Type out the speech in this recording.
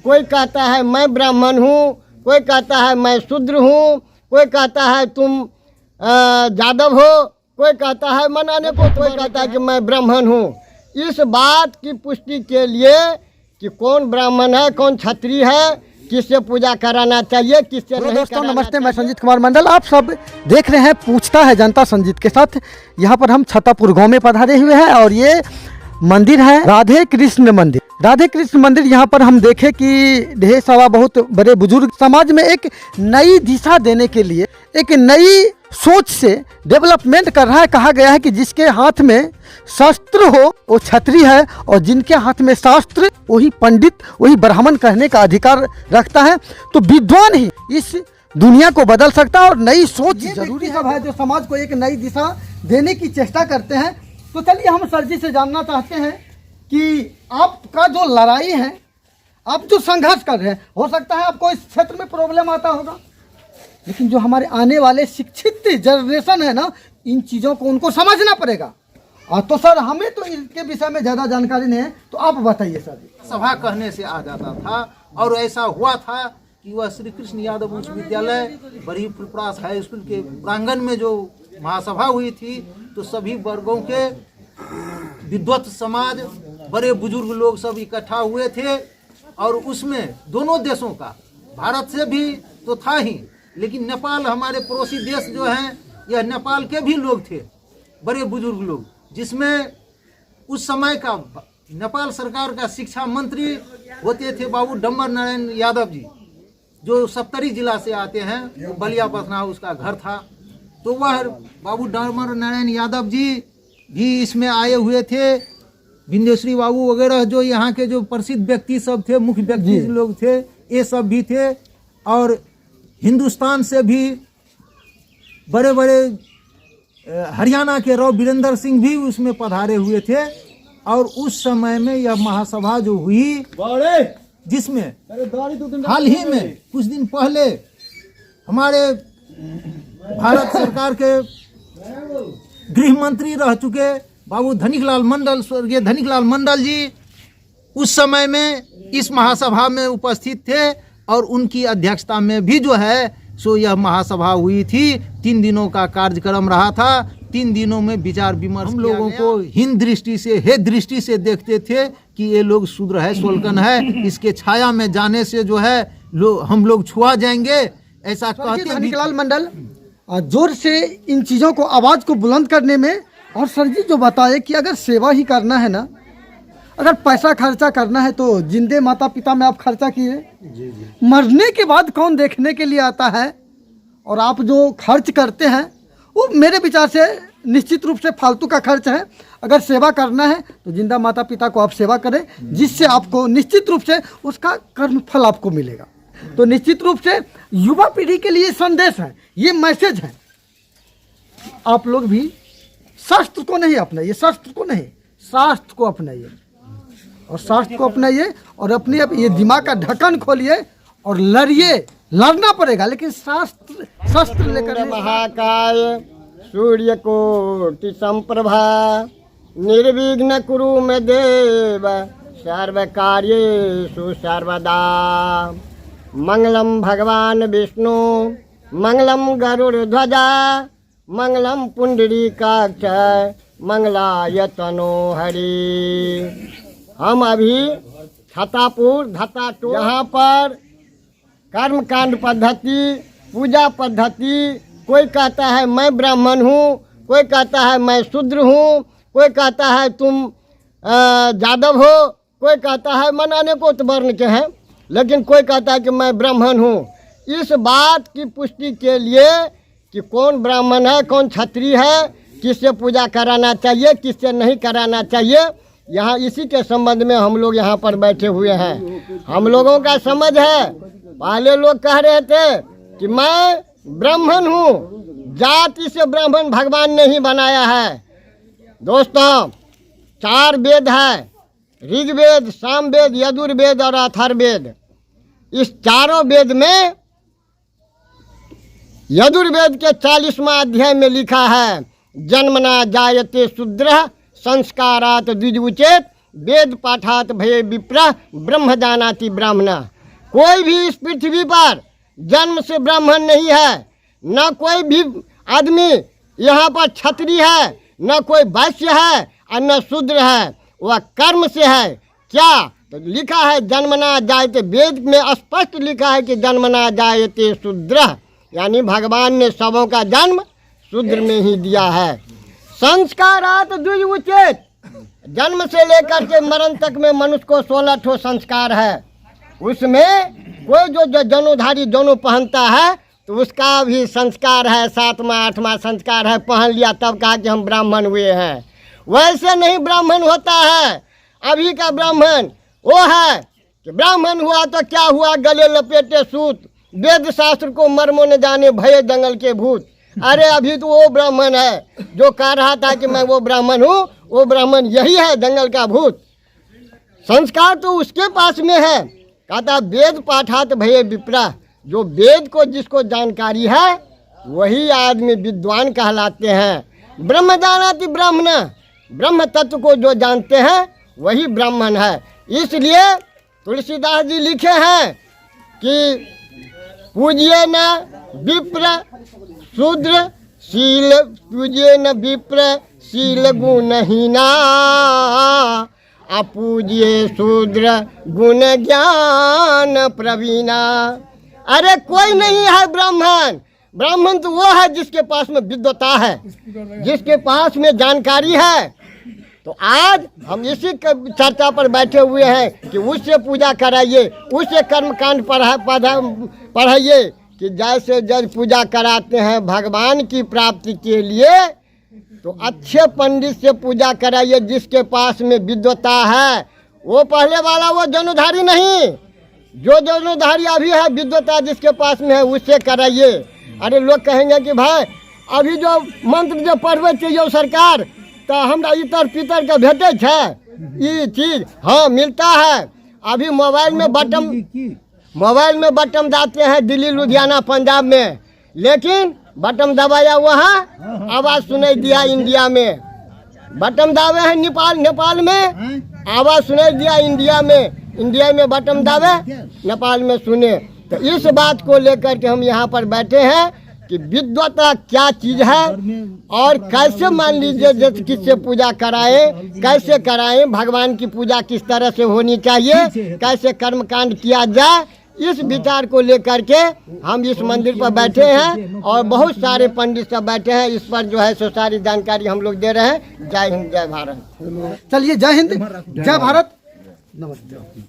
कोई कहता है मैं ब्राह्मण हूँ, कोई कहता है मैं शूद्र हूँ, कोई कहता है तुम जादव हो, कोई कहता है मनाने को, कोई कहता है कि मैं ब्राह्मण हूँ। इस बात की पुष्टि के लिए कि कौन ब्राह्मण है, कौन क्षत्रिय है, किससे पूजा कराना चाहिए, किससे नहीं। दोस्तों नमस्ते, मैं संजीत कुमार मंडल। आप सब देख रहे हैं पूछता है जनता संजीत के साथ। यहाँ पर हम छतापुर गांव में पधारे हुए हैं और ये मंदिर है राधे कृष्ण मंदिर। राधे कृष्ण मंदिर यहाँ पर हम देखे कि ढेर सारा बहुत बड़े बुजुर्ग समाज में एक नई दिशा देने के लिए एक नई सोच से डेवलपमेंट कर रहा है। कहा गया है कि जिसके हाथ में शस्त्र हो वो क्षत्रिय है और जिनके हाथ में शास्त्र वही पंडित, वही ब्राह्मण कहने का अधिकार रखता है। तो विद्वान ही इस दुनिया को बदल सकता है और नई सोच जरूरी है जो समाज को एक नई दिशा देने की चेष्टा करते हैं। तो चलिए हम सर जी से जानना चाहते हैं कि आपका जो लड़ाई है, आप जो संघर्ष कर रहे हैं, हो सकता है आपको इस क्षेत्र में प्रॉब्लम आता होगा, लेकिन जो हमारे आने वाले शिक्षित जनरेशन है ना, इन चीज़ों को उनको समझना पड़ेगा। तो सर हमें तो इसके विषय में ज़्यादा जानकारी नहीं है, तो आप बताइए सर। सभा कहने से आ जाता था और ऐसा हुआ था कि वह श्री कृष्ण यादव उच्च विद्यालय बड़ी फुलपरास हाई स्कूल के प्रांगण में जो महासभा हुई थी, तो सभी वर्गों के विद्वत समाज, बड़े बुजुर्ग लोग सब इकट्ठा हुए थे और उसमें दोनों देशों का, भारत से भी तो था ही, लेकिन नेपाल हमारे पड़ोसी देश जो हैं, यह नेपाल के भी लोग थे, बड़े बुजुर्ग लोग, जिसमें उस समय का नेपाल सरकार का शिक्षा मंत्री होते थे बाबू डम्बर नारायण यादव जी, जो सप्तरी जिला से आते हैं, बलिया पसना उसका घर था। तो वह बाबू डम्बर नारायण यादव जी भी इसमें आए हुए थे, विंध्यश्री बाबू वगैरह जो यहाँ के जो प्रसिद्ध व्यक्ति सब थे, मुख्य व्यक्ति लोग थे, ये सब भी थे। और हिंदुस्तान से भी बड़े बड़े हरियाणा के राव वीरेंद्र सिंह भी उसमें पधारे हुए थे। और उस समय में यह महासभा जो हुई, जिसमें हाल ही में कुछ दिन पहले हमारे भारत सरकार के गृह मंत्री रह चुके बाबू धनिकलाल मंडल, स्वर्गीय धनिकलाल मंडल जी उस समय में इस महासभा में उपस्थित थे और उनकी अध्यक्षता में भी जो है सो यह महासभा हुई थी। 3 दिनों का कार्यक्रम रहा था। 3 दिनों में विचार विमर्श, हम लोगों को हीन दृष्टि से, हे दृष्टि से देखते थे कि ये लोग शूद्र है, सोलकन है, इसके छाया में जाने से जो है हम लोग छुआ जाएंगे, ऐसा कहते। धनिकलाल मंडल जोर से इन चीज़ों को, आवाज़ को बुलंद करने में, और सर जी जो बताए कि अगर सेवा ही करना है ना, अगर पैसा खर्चा करना है तो जिंदे माता पिता में आप खर्चा किए, मरने के बाद कौन देखने के लिए आता है, और आप जो खर्च करते हैं वो मेरे विचार से निश्चित रूप से फालतू का खर्च है। अगर सेवा करना है तो जिंदा माता पिता को आप सेवा करें, जिससे आपको निश्चित रूप से उसका कर्म फल आपको मिलेगा। तो निश्चित रूप से युवा पीढ़ी के लिए संदेश है, ये मैसेज है, आप लोग भी शास्त्र को नहीं अपनाइए, शस्त्र को नहीं, शास्त्र को अपनाइए, और शास्त्र को अपनाइए और अपने ये दिमाग का ढक्कन खोलिए और लड़िए। लड़ना पड़ेगा लेकिन शस्त्र लेकर। महाकाय सूर्य कोटि संप्रभा निर्विघ्न कुरु मे देव सर्व कार्येषु सर्वदा। मंगलम भगवान विष्णु मंगलम गरुड़ध्वजा मंगलम पुंडरीकाक्ष मंगलाय तनो हरि। हम अभी छतापुर धताटो, यहाँ पर कर्मकांड पद्धति, पूजा पद्धति, कोई कहता है मैं ब्राह्मण हूँ, कोई कहता है मैं शूद्र हूँ, कोई कहता है तुम जादव हो, कोई कहता है मनाने को तो वर्ण के हैं, लेकिन कोई कहता है कि मैं ब्राह्मण हूँ। इस बात की पुष्टि के लिए कि कौन ब्राह्मण है, कौन क्षत्रिय है, किससे पूजा कराना चाहिए, किससे नहीं कराना चाहिए, यहाँ इसी के संबंध में हम लोग यहाँ पर बैठे हुए हैं। हम लोगों का समझ है, पहले लोग कह रहे थे कि मैं ब्राह्मण हूँ, जाति से ब्राह्मण भगवान ने ही बनाया है। दोस्तों 4 वेद है, ऋग्वेद, सामवेद, यजुर्वेद और अथर्ववेद। इस चारों वेद में यजुर्वेद के 40वां अध्याय में लिखा है, जन्मना जायते शूद्रः संस्कारात् द्विज उचेत वेद पाठात भय विप्र ब्रह्म जानाति ब्राह्मण। कोई भी इस पृथ्वी पर जन्म से ब्राह्मण नहीं है, न कोई भी आदमी यहाँ पर क्षत्रिय है, न कोई वैश्य है और न शूद्र है, वह कर्म से है। क्या तो लिखा है जन्मना जायते, वेद में स्पष्ट लिखा है कि जन्मना जायते शूद्र, यानी भगवान ने सबों का जन्म शूद्र में ही दिया है। संस्कारात द्विज उचित, जन्म से लेकर के मरण तक में मनुष्य को 16 ठो संस्कार है। उसमें कोई जो जनोधारी दोनों पहनता है तो उसका भी संस्कार है, 7वां 8वां संस्कार है, पहन लिया तब कहा कि हम ब्राह्मण हुए हैं। वैसे नहीं ब्राह्मण होता है। अभी का ब्राह्मण वो है कि ब्राह्मण हुआ तो क्या हुआ, गले लपेटे सूत, वेद शास्त्र को मर्मों न जाने, भय जंगल के भूत। अरे अभी तो वो ब्राह्मण है जो कह रहा था कि मैं वो ब्राह्मण हूँ, वो ब्राह्मण यही है जंगल का भूत। संस्कार तो उसके पास में है। कहता वेद पाठात भय विप्रा, जो वेद को जिसको जानकारी है वही आदमी विद्वान कहलाते हैं। ब्रह्म जानाति ब्राह्मण, ब्रह्म तत्व को जो जानते हैं वही ब्राह्मण है। इसलिए तुलसीदास जी लिखे हैं कि पूज्य न विप्र शूद्र शील, पूज्य न विप्र शील गुणहीना, अपूज्य शूद्र गुण ज्ञान प्रवीणा। अरे कोई नहीं है ब्राह्मण, ब्राह्मण तो वो है जिसके पास में विद्वता है, जिसके पास में जानकारी है। तो आज हम इसी चर्चा पर बैठे हुए हैं कि उससे पूजा कराइए, उससे कर्मकांड पढ़ाइए, कि जैसे जज पूजा कराते हैं भगवान की प्राप्ति के लिए, तो अच्छे पंडित से पूजा कराइए जिसके पास में विद्वता है। वो पहले वाला वो जनोधारी नहीं, जो जनोधारी अभी है विद्वता जिसके पास में है उससे कराइए। अरे लोग कहेंगे कि भाई अभी जो मंत्र जो पढ़वे चाहिए सरकार तो हमरा इतर पितर के भेटे है ये चीज, हाँ मिलता है। अभी मोबाइल में बटन दाते हैं दिल्ली लुधियाना पंजाब में, लेकिन बटन दबाया वहाँ आवाज़ सुनाई दिया इंडिया में। बटन दावे हैं नेपाल में आवाज़ सुनाई दिया इंडिया में बटन दावे नेपाल में सुने। तो इस बात को लेकर के हम यहाँ पर बैठे हैं कि विद्वता क्या चीज़ है और कैसे मान लीजिए जैसे किससे पूजा कराएं, कैसे कराएं, भगवान की पूजा किस तरह से होनी चाहिए, कैसे कर्मकांड किया जाए, इस विचार को लेकर के हम इस मंदिर पर बैठे हैं और बहुत सारे पंडित सब बैठे हैं। इस पर जो है सो सारी जानकारी हम लोग दे रहे हैं। जय हिंद जय भारत। चलिए जय हिंद जय भारत, नमस्ते।